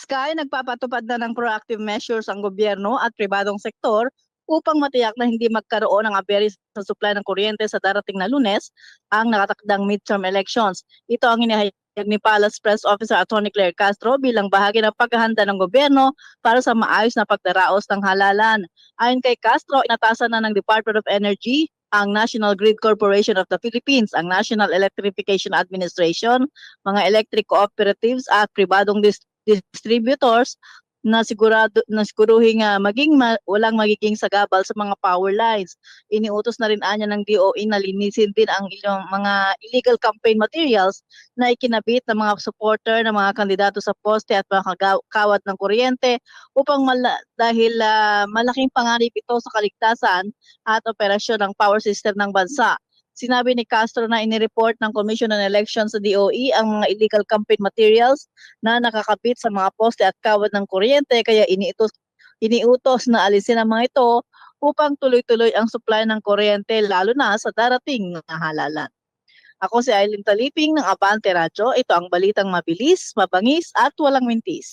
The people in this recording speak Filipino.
Sky nagpapatupad na ng proactive measures ang gobyerno at pribadong sektor upang matiyak na hindi magkaroon ng aberya sa supply ng kuryente sa darating na Lunes, ang nakatakdang midterm elections. Ito ang inihayag ni Palace Press Officer Atty. Claire Castro bilang bahagi ng paghahanda ng gobyerno para sa maayos na pagdaraos ng halalan. Ayon kay Castro, inatasan na ng Department of Energy ang National Grid Corporation of the Philippines, ang National Electrification Administration, mga electric cooperatives at pribadong distributors na siguruhing walang magiging sagabal sa mga power lines. Iniutos na rin anya ng DOE na linisin din ang ilang mga illegal campaign materials na ikinabit ng mga supporter ng mga kandidato sa poste at mga kawat ng kuryente dahil malaking panganib ito sa kaligtasan at operasyon ng power system ng bansa. Sinabi ni Castro na inireport ng Commission on Elections sa DOE ang mga illegal campaign materials na nakakabit sa mga poste at kawad ng kuryente, kaya iniutos na alisin ang mga ito upang tuloy-tuloy ang supply ng kuryente lalo na sa darating na halalan. Ako si Aileen Taliping ng Abante Radyo. Ito ang balitang mabilis, mabangis at walang mintis.